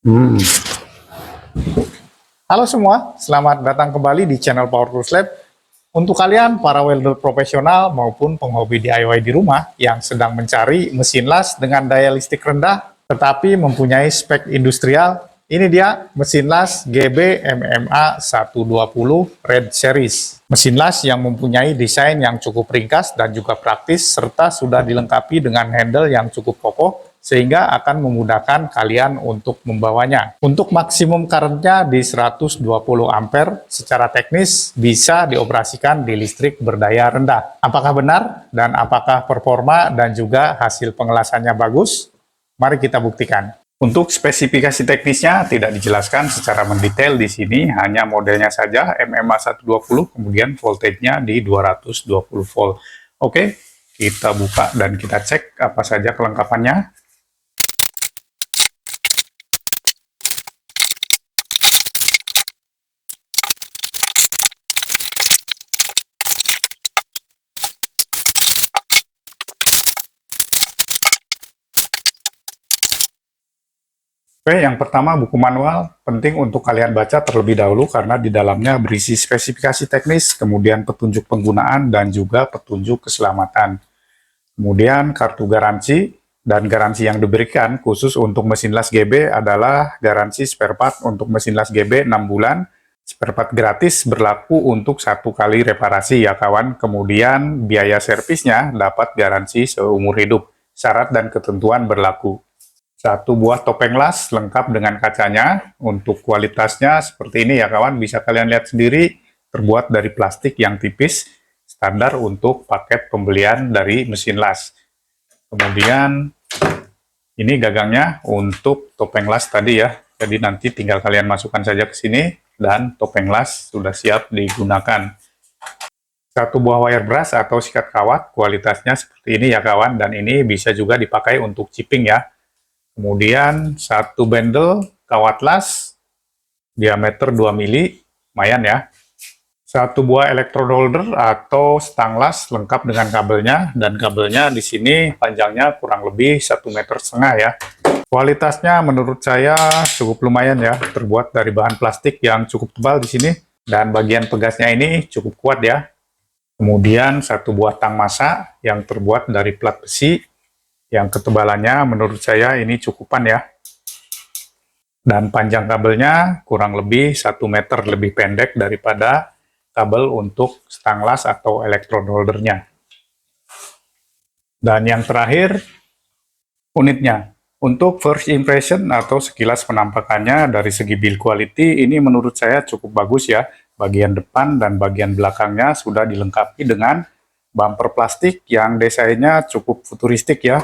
Hmm. Halo semua, selamat datang kembali di channel Power Tools Lab. Untuk kalian para welder profesional maupun penghobi DIY di rumah yang sedang mencari mesin las dengan daya listrik rendah tetapi mempunyai spek industrial, ini dia mesin las GB MMA 120 Red Series. Mesin las yang mempunyai desain yang cukup ringkas dan juga praktis serta sudah dilengkapi dengan handle yang cukup kokoh sehingga akan memudahkan kalian untuk membawanya. Untuk maksimum current-nya di 120 ampere, secara teknis bisa dioperasikan di listrik berdaya rendah. Apakah benar dan apakah performa dan juga hasil pengelasannya bagus? Mari kita buktikan. Untuk spesifikasi teknisnya tidak dijelaskan secara mendetail di sini, hanya modelnya saja MMA 120, kemudian voltage-nya di 220 volt. Oke, kita buka dan kita cek apa saja kelengkapannya. Oke, yang pertama buku manual, penting untuk kalian baca terlebih dahulu karena di dalamnya berisi spesifikasi teknis, kemudian petunjuk penggunaan, dan juga petunjuk keselamatan. Kemudian kartu garansi, dan garansi yang diberikan khusus untuk mesin las GB adalah garansi spare part untuk mesin las GB 6 bulan, spare part gratis berlaku untuk 1 kali reparasi ya kawan, kemudian biaya servisnya dapat garansi seumur hidup, syarat dan ketentuan berlaku. 1 buah topeng las lengkap dengan kacanya. Untuk kualitasnya seperti ini ya kawan, bisa kalian lihat sendiri, terbuat dari plastik yang tipis, standar untuk paket pembelian dari mesin las. Kemudian ini gagangnya untuk topeng las tadi ya, jadi nanti tinggal kalian masukkan saja ke sini dan topeng las sudah siap digunakan. 1 buah wire brush atau sikat kawat, kualitasnya seperti ini ya kawan, dan ini bisa juga dipakai untuk chipping ya. Kemudian 1 bendel kawat las diameter 2 mili, lumayan ya. 1 buah electrode holder atau stang las lengkap dengan kabelnya, dan kabelnya di sini panjangnya kurang lebih 1,5 meter ya. Kualitasnya menurut saya cukup lumayan ya, terbuat dari bahan plastik yang cukup tebal di sini, dan bagian pegasnya ini cukup kuat ya. Kemudian 1 buah tang masa yang terbuat dari plat besi, yang ketebalannya menurut saya ini cukupan ya. Dan panjang kabelnya kurang lebih 1 meter lebih pendek daripada kabel untuk stang las atau electrode holdernya. Dan yang terakhir, unitnya. Untuk first impression atau sekilas penampakannya dari segi build quality, ini menurut saya cukup bagus ya. Bagian depan dan bagian belakangnya sudah dilengkapi dengan bumper plastik yang desainnya cukup futuristik ya.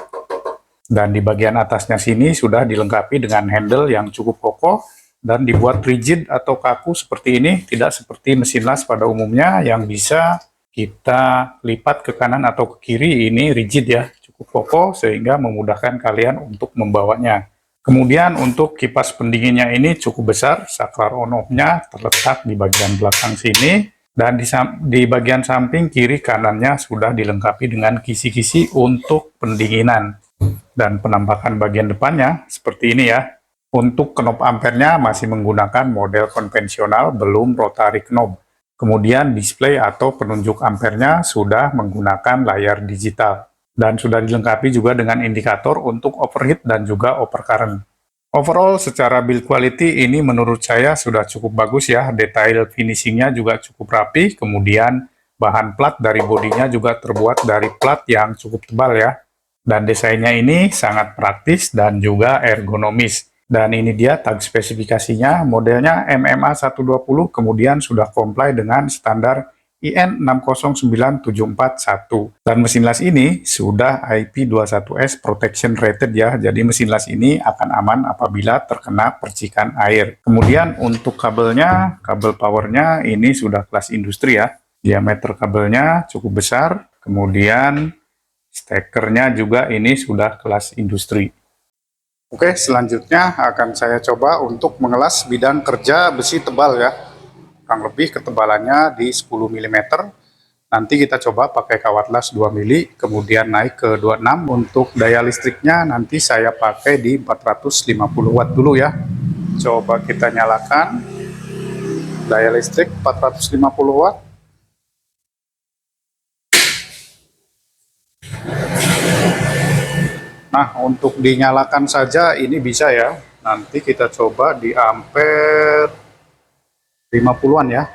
Dan di bagian atasnya sini sudah dilengkapi dengan handle yang cukup kokoh dan dibuat rigid atau kaku seperti ini, tidak seperti mesin las pada umumnya yang bisa kita lipat ke kanan atau ke kiri. Ini rigid ya, cukup kokoh sehingga memudahkan kalian untuk membawanya. Kemudian untuk kipas pendinginnya ini cukup besar, saklar on-off-nya terletak di bagian belakang sini, dan di bagian samping kiri kanannya sudah dilengkapi dengan kisi-kisi untuk pendinginan. Dan penampakan bagian depannya seperti ini ya. Untuk knob ampernya masih menggunakan model konvensional, belum rotary knob. Kemudian display atau penunjuk ampernya sudah menggunakan layar digital. Dan sudah dilengkapi juga dengan indikator untuk overheat dan juga overcurrent. Overall secara build quality ini menurut saya sudah cukup bagus ya. Detail finishingnya juga cukup rapi. Kemudian bahan plat dari bodinya juga terbuat dari plat yang cukup tebal ya. Dan desainnya ini sangat praktis dan juga ergonomis. Dan ini dia tag spesifikasinya, modelnya MMA 120, kemudian sudah comply dengan standar IN 609741. Dan mesin las ini sudah IP21S protection rated ya, jadi mesin las ini akan aman apabila terkena percikan air. Kemudian untuk kabelnya, kabel powernya ini sudah kelas industri ya. Diameter kabelnya cukup besar, kemudian stekernya juga ini sudah kelas industri. Oke, selanjutnya akan saya coba untuk mengelas bidang kerja besi tebal ya. Kurang lebih ketebalannya di 10 mm. Nanti kita coba pakai kawat las 2 mili, kemudian naik ke 26. Untuk daya listriknya nanti saya pakai di 450 watt dulu ya. Coba kita nyalakan. Daya listrik 450 watt. Nah, untuk dinyalakan saja ini bisa ya. Nanti kita coba di ampere 50-an ya.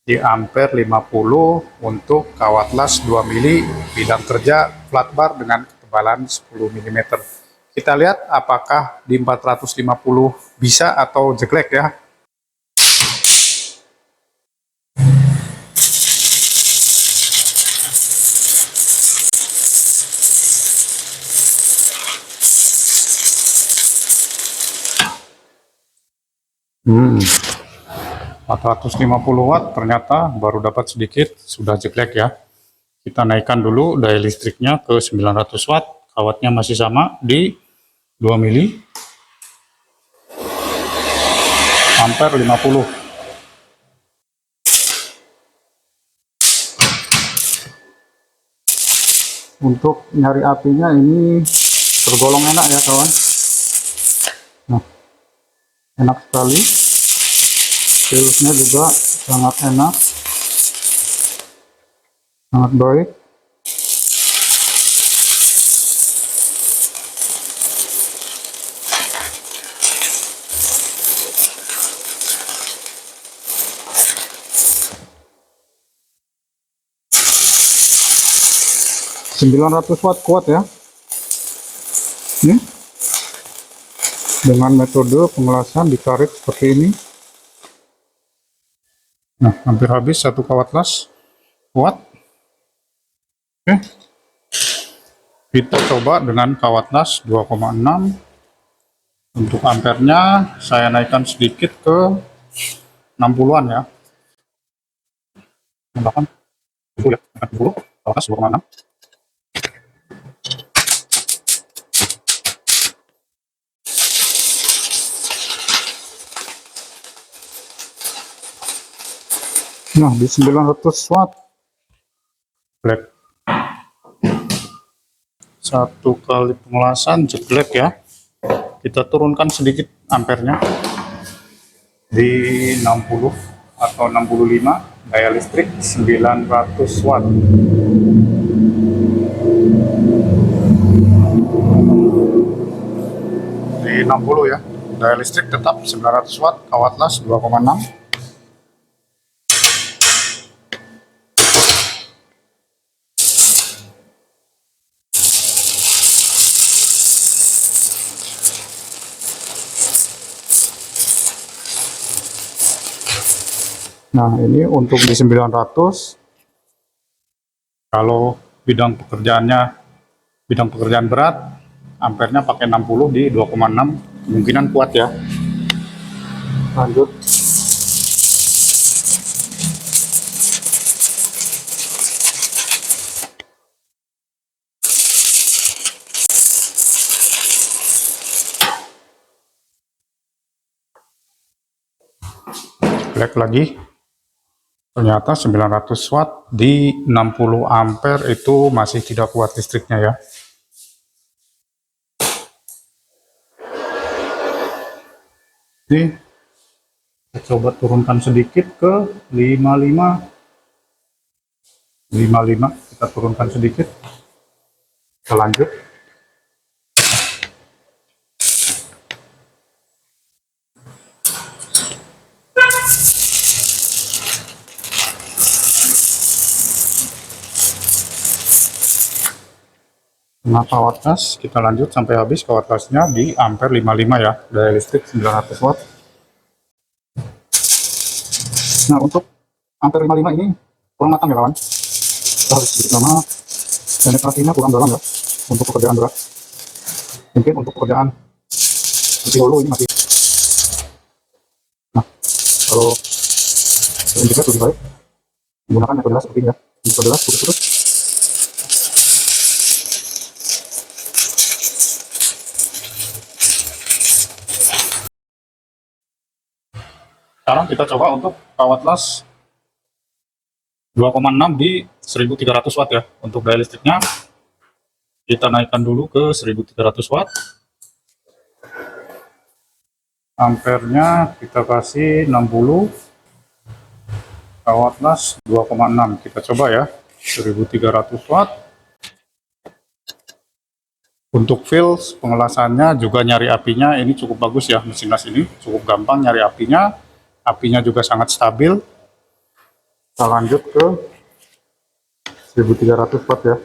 Di ampere 50 untuk kawat las 2 mili, bidang kerja flat bar dengan ketebalan 10 mm. Kita lihat apakah di 450 bisa atau jelek ya. Hmm. 450 watt ternyata baru dapat sedikit, sudah jelek ya. Kita naikkan dulu daya listriknya ke 900 watt, kawatnya masih sama di 2 mili, ampere 50. Untuk nyari apinya ini tergolong enak ya kawan. Nah, enak sekali, filenya juga sangat enak, sangat baik. ...900 watt kuat ya. Nih, dengan metode pengelasan ditarik seperti ini. Nah, hampir habis satu kawat las kuat. Oke, kita coba dengan kawat las 2,6. Untuk ampernya saya naikkan sedikit ke 60-an ya. Tambahkan 10 ya, 10, kawat las 2,6. Nah, di 900 watt jelek. Satu kali pengelasan jelek ya. Kita turunkan sedikit ampernya di 60 atau 65, daya listrik 900 watt. Di 60 ya, daya listrik tetap 900 watt, kawat las 2,6. Nah, ini untuk di 900, kalau bidang pekerjaan berat, ampernya pakai 60 di 2,6, kemungkinan kuat ya. Lanjut. Black lagi. Ternyata 900 watt di 60 ampere itu masih tidak kuat listriknya ya. Ini kita coba turunkan sedikit ke 55. 55 kita turunkan sedikit. Kita lanjut. Nah, kawat las kita lanjut sampai habis, kawat lasnya di ampere 55 ya, daya listrik 900 watt. Nah, untuk ampere 55 ini kurang matang ya kawan, kita harus sedikit lama, penetrasinya kurang dalam ya untuk pekerjaan berat. Mungkin untuk pekerjaan di hulu ini masih. Nah, kalau integrasi lebih baik menggunakan metode las seperti ini ya, metode las putus-putus. Sekarang kita coba untuk kawat las 2,6 di 1300 watt ya. Untuk daya listriknya kita naikkan dulu ke 1300 watt. Ampernya kita kasih 60, kawat las 2,6. Kita coba ya, 1300 watt. Untuk fils pengelasannya juga nyari apinya ini cukup bagus ya, mesin las ini cukup gampang nyari apinya juga sangat stabil. Kita lanjut ke 1300 watt ya.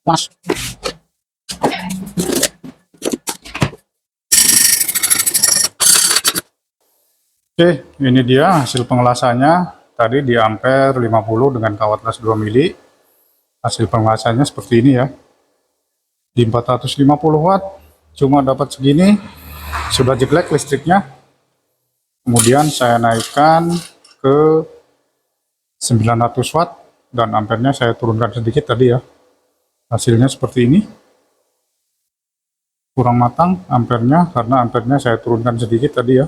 Mas. Oke, ini dia hasil pengelasannya. Tadi di ampere 50 dengan kawat las 2 mili. Hasil pengelasannya seperti ini ya. Di 450 watt cuma dapat segini. Sudah jelek listriknya. Kemudian saya naikkan ke 900 watt dan ampernya saya turunkan sedikit tadi ya. Hasilnya seperti ini. Kurang matang ampernya karena ampernya saya turunkan sedikit tadi ya.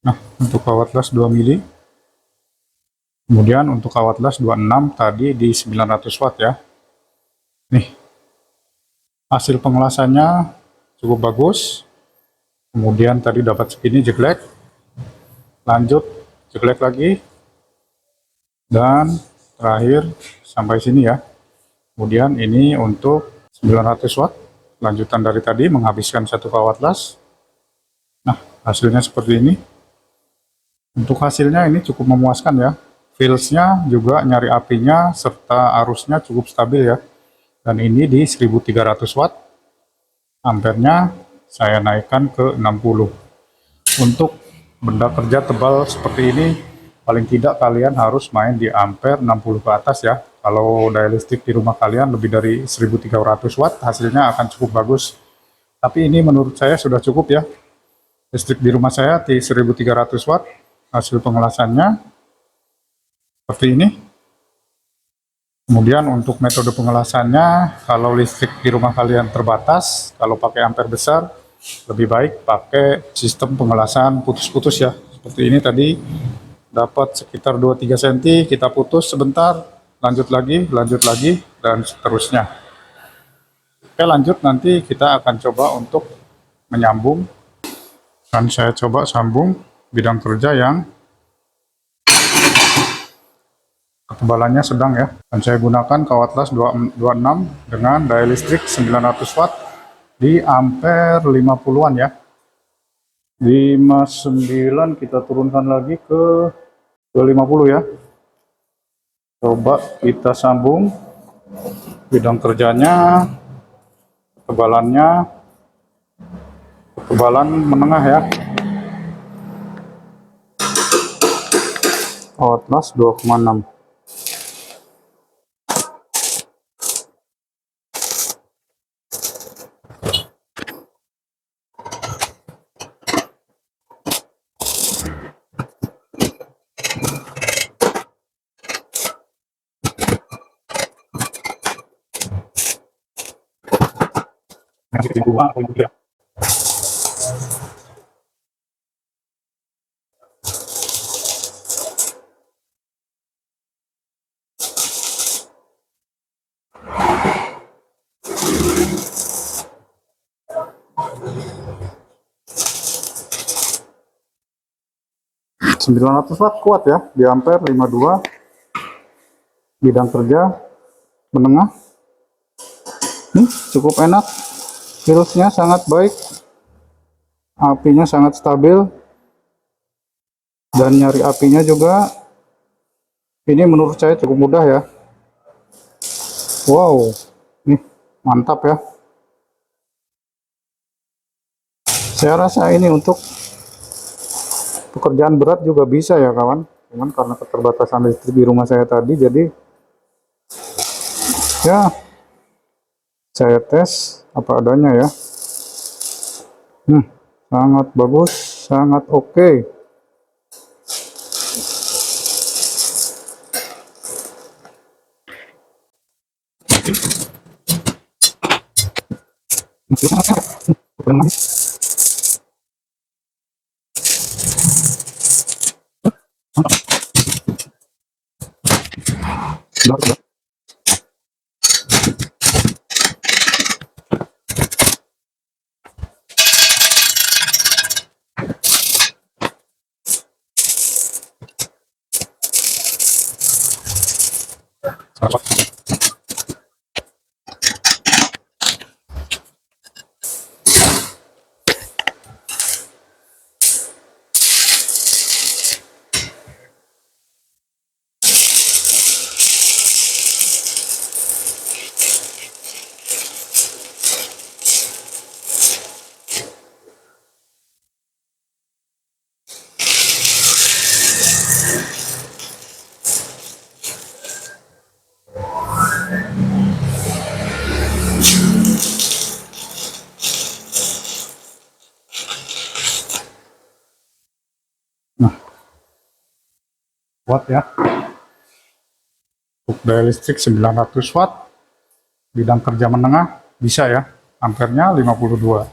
Nah, untuk kawat las 2 mili. Kemudian untuk kawat las 26 tadi di 900 watt ya. Nih. Hasil pengelasannya cukup bagus. Kemudian tadi dapat segini jelek. Lanjut jelek lagi. Dan terakhir sampai sini ya. Kemudian ini untuk 900 watt. Lanjutan dari tadi menghabiskan satu kawat las. Nah, hasilnya seperti ini. Untuk hasilnya ini cukup memuaskan ya. Filsnya juga nyari apinya serta arusnya cukup stabil ya. Dan ini di 1300 watt. Ampernya saya naikkan ke 60. Untuk benda kerja tebal seperti ini, paling tidak kalian harus main di ampere 60 ke atas ya. Kalau daya listrik di rumah kalian lebih dari 1300 watt, hasilnya akan cukup bagus. Tapi ini menurut saya sudah cukup ya. Listrik di rumah saya di 1300 watt. Hasil pengelasannya seperti ini. Kemudian untuk metode pengelasannya, kalau listrik di rumah kalian terbatas, kalau pakai ampere besar, lebih baik pakai sistem pengelasan putus-putus ya. Seperti ini tadi, dapat sekitar 2-3 cm, kita putus sebentar, lanjut lagi, dan seterusnya. Oke, lanjut nanti kita akan coba untuk menyambung. Dan saya coba sambung bidang kerja yang ketebalannya sedang ya. Dan saya gunakan kawat las 26 dengan daya listrik 900 watt di ampere 50-an ya. 59 kita turunkan lagi ke 50 ya. Coba kita sambung bidang kerjanya, ketebalan menengah ya. Kawat las 2,6. Ya. 900 watt kuat ya, di ampere 52, bidang kerja menengah. Cukup enak, filsnya sangat baik, apinya sangat stabil, dan nyari apinya juga ini menurut saya cukup mudah ya. Wow, nih mantap ya. Saya rasa ini untuk pekerjaan berat juga bisa ya kawan. Cuman karena keterbatasan listrik di rumah saya tadi, jadi ya Saya tes apa adanya ya. Sangat bagus, sangat oke. Nah, watt ya. Untuk daya listrik 900 watt, bidang kerja menengah bisa ya, ampernya 52.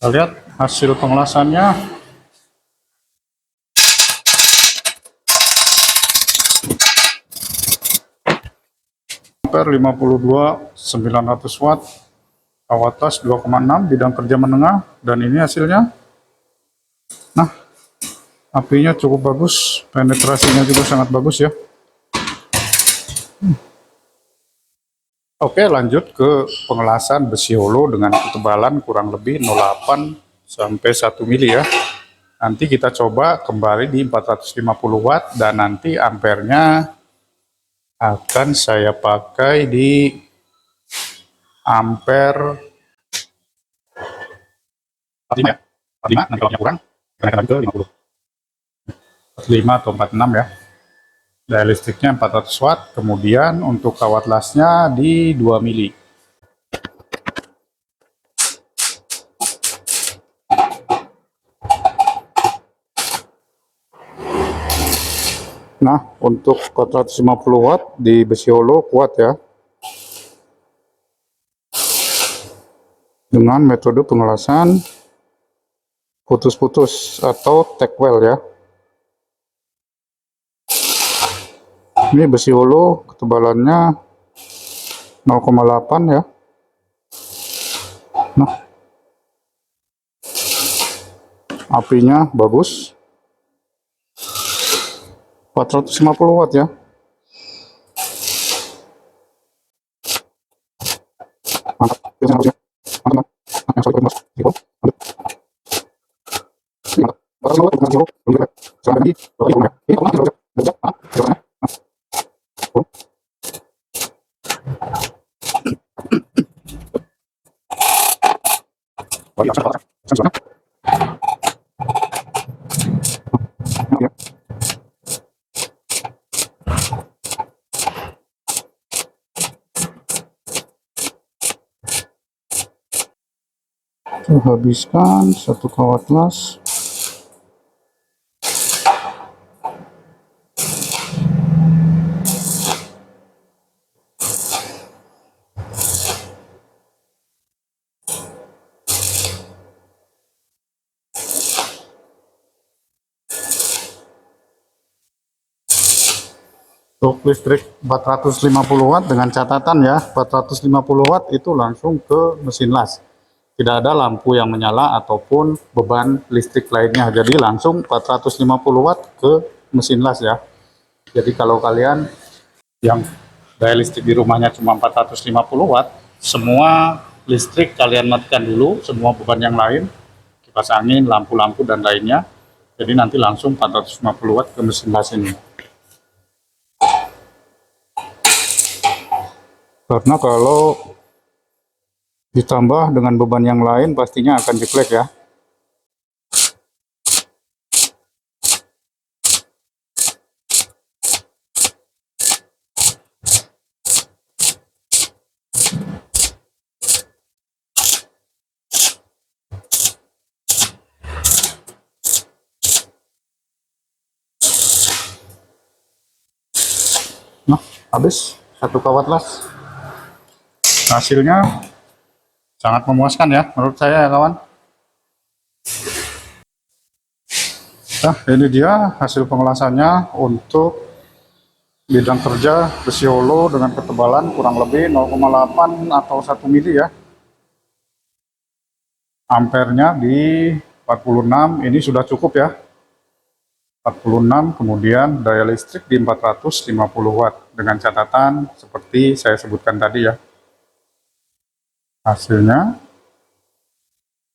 Kita lihat hasil pengelasannya. Ampere 52, 900 watt, awatas 2,6, bidang kerja menengah, dan ini hasilnya. Nah, apinya cukup bagus, penetrasinya juga sangat bagus ya. Oke, lanjut ke pengelasan besi holo dengan ketebalan kurang lebih 0,8 sampai 1 mili ya. Nanti kita coba kembali di 450 watt dan nanti ampernya akan saya pakai di ampere 45 ya. 45, nanti kalau kurang kenaikan lagi ke 50. 45 atau 46 ya. Daya listriknya 400 watt, kemudian untuk kawat lasnya di 2 mili. Nah, untuk 450 watt di besi holo kuat ya. Dengan metode pengelasan putus-putus atau tack weld ya. Ini besi holo ketebalannya 0,8 ya. Nah, apinya bagus. 450 watt ya. Mantap. Habiskan satu kawat las. Untuk listrik 450 watt dengan catatan ya, 450 watt itu langsung ke mesin las. Tidak ada lampu yang menyala ataupun beban listrik lainnya. Jadi langsung 450 watt ke mesin las ya. Jadi kalau kalian yang daya listrik di rumahnya cuma 450 watt, semua listrik kalian matikan dulu, semua beban yang lain, kipas angin, lampu-lampu dan lainnya. Jadi nanti langsung 450 watt ke mesin las ini. Karena kalau ditambah dengan beban yang lain pastinya akan jeblek ya. Nah, habis satu kawat las. Hasilnya sangat memuaskan ya menurut saya ya kawan. Nah, ini dia hasil pengelasannya untuk bidang kerja besi holo dengan ketebalan kurang lebih 0,8 atau 1 mili ya. Ampernya di 46, ini sudah cukup ya. 46, kemudian daya listrik di 450 watt dengan catatan seperti saya sebutkan tadi ya. Hasilnya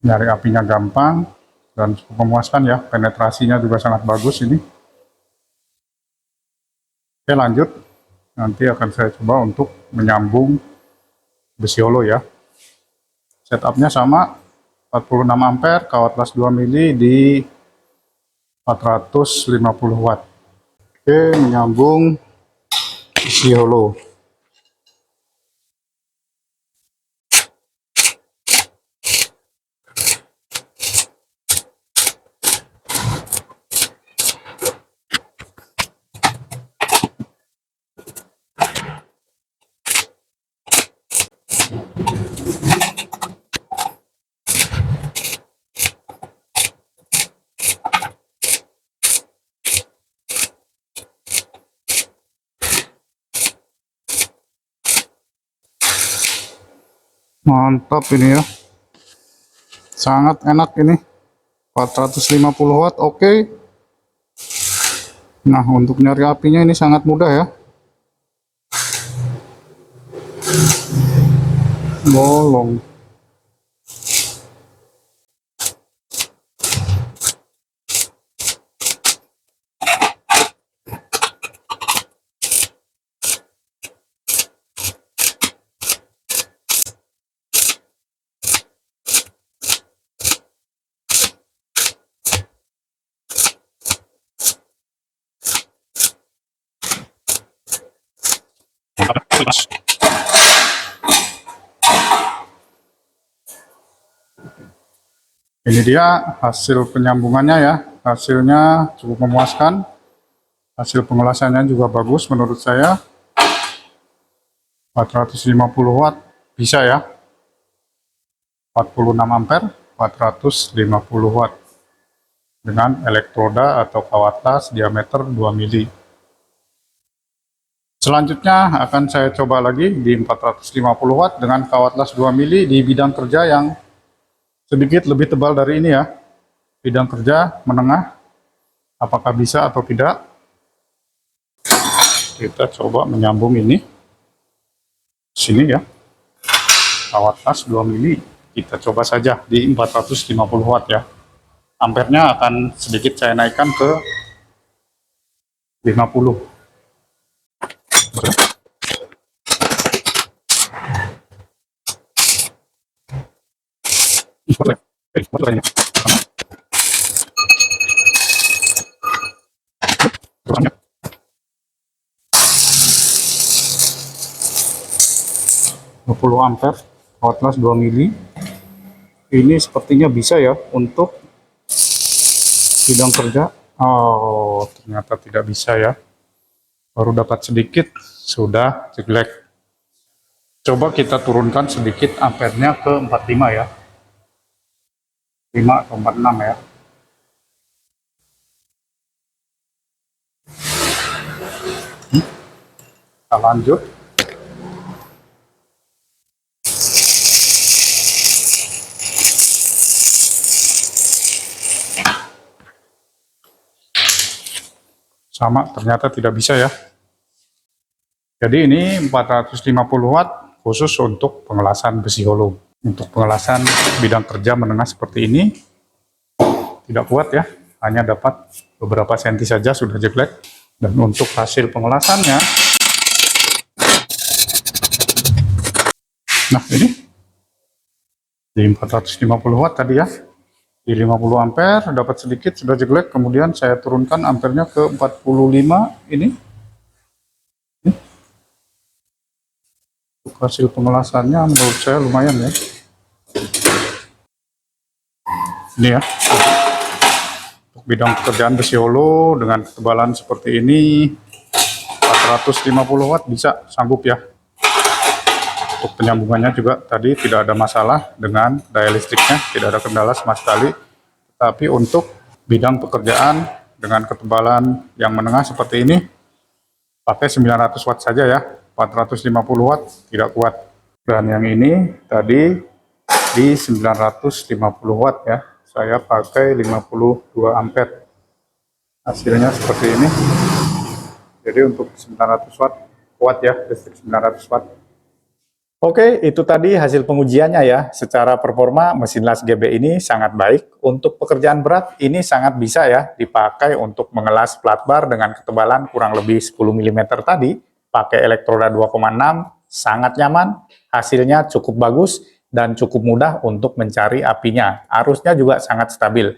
nyari apinya gampang dan cukup memuaskan ya, penetrasinya juga sangat bagus ini. Oke, lanjut, nanti akan saya coba untuk menyambung besi holo ya. Setupnya sama, 46 ampere, kawat las 2 mili di 450 watt. Oke, menyambung besi holo. Mantap ini ya, sangat enak ini, 450 watt. Oke. Nah, untuk nyari apinya ini sangat mudah ya, bolong. Ini dia hasil penyambungannya ya, hasilnya cukup memuaskan, hasil pengelasannya juga bagus menurut saya. 450 watt bisa ya, 46 ampere, 450 watt dengan elektroda atau kawat las diameter 2 mili. Selanjutnya akan saya coba lagi di 450 watt dengan kawat las 2 mili di bidang kerja yang sedikit lebih tebal dari ini ya, bidang kerja menengah. Apakah bisa atau tidak? Kita coba menyambung ini sini ya, kawat las 2 mili. Kita coba saja di 450 watt ya. Ampernya akan sedikit saya naikkan ke 50. Ini 20 ampere, kawat las 2 mili. Ini sepertinya bisa ya untuk bidang kerja. Oh, ternyata tidak bisa ya. Baru dapat sedikit, sudah jelek. Coba kita turunkan sedikit ampernya ke 45 ya. 5 atau 46 ya. Kita lanjut. Sama, ternyata tidak bisa ya. Jadi ini 450 watt khusus untuk pengelasan besi holo. Untuk pengelasan bidang kerja menengah seperti ini tidak kuat ya, hanya dapat beberapa senti saja sudah jelek. Dan untuk hasil pengelasannya, nah ini di 450 watt tadi ya, di 50 ampere dapat sedikit sudah jelek. Kemudian saya turunkan ampernya ke 45 ini. Untuk hasil pengelasannya menurut saya lumayan ya. Ini ya, untuk bidang pekerjaan besi holo dengan ketebalan seperti ini, 450 watt bisa, sanggup ya. Untuk penyambungannya juga tadi tidak ada masalah dengan daya listriknya, tidak ada kendala sama sekali. Tapi untuk bidang pekerjaan dengan ketebalan yang menengah seperti ini, pakai 900 watt saja ya, 450 watt tidak kuat. Dan yang ini tadi di 950 watt ya, saya pakai 52 ampere. Hasilnya seperti ini. Jadi untuk 900 watt kuat ya, listrik 900 watt. Oke, itu tadi hasil pengujiannya ya. Secara performa mesin las GB ini sangat baik. Untuk pekerjaan berat ini sangat bisa ya dipakai untuk mengelas plat bar dengan ketebalan kurang lebih 10 mm tadi. Pakai elektroda 2,6, sangat nyaman, hasilnya cukup bagus dan cukup mudah untuk mencari apinya. Arusnya juga sangat stabil.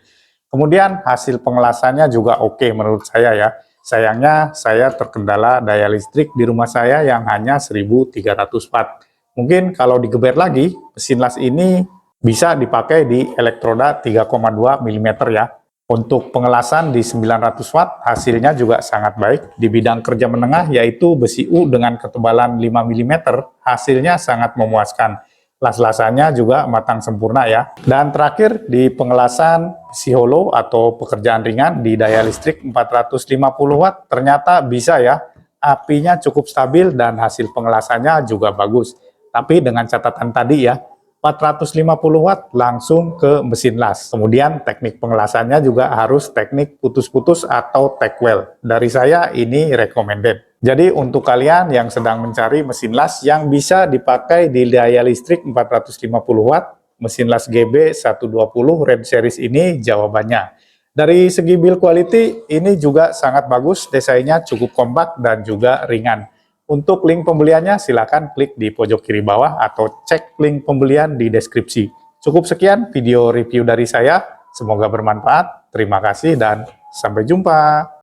Kemudian hasil pengelasannya juga oke menurut saya ya. Sayangnya saya terkendala daya listrik di rumah saya yang hanya 1300 watt. Mungkin kalau digeber lagi, mesin las ini bisa dipakai di elektroda 3,2 mm ya. Untuk pengelasan di 900 watt hasilnya juga sangat baik. Di bidang kerja menengah yaitu besi U dengan ketebalan 5 mm, hasilnya sangat memuaskan. Las-lasannya juga matang sempurna ya. Dan terakhir di pengelasan besi hollow atau pekerjaan ringan di daya listrik 450 watt ternyata bisa ya. Apinya cukup stabil dan hasil pengelasannya juga bagus. Tapi dengan catatan tadi ya, 450 watt langsung ke mesin las. Kemudian teknik pengelasannya juga harus teknik putus-putus atau tack weld. Dari saya ini recommended. Jadi untuk kalian yang sedang mencari mesin las yang bisa dipakai di daya listrik 450 watt, mesin las GB 120 Red Series ini jawabannya. Dari segi build quality ini juga sangat bagus, desainnya cukup kompak dan juga ringan. Untuk link pembeliannya silakan klik di pojok kiri bawah atau cek link pembelian di deskripsi. Cukup sekian video review dari saya, semoga bermanfaat. Terima kasih dan sampai jumpa.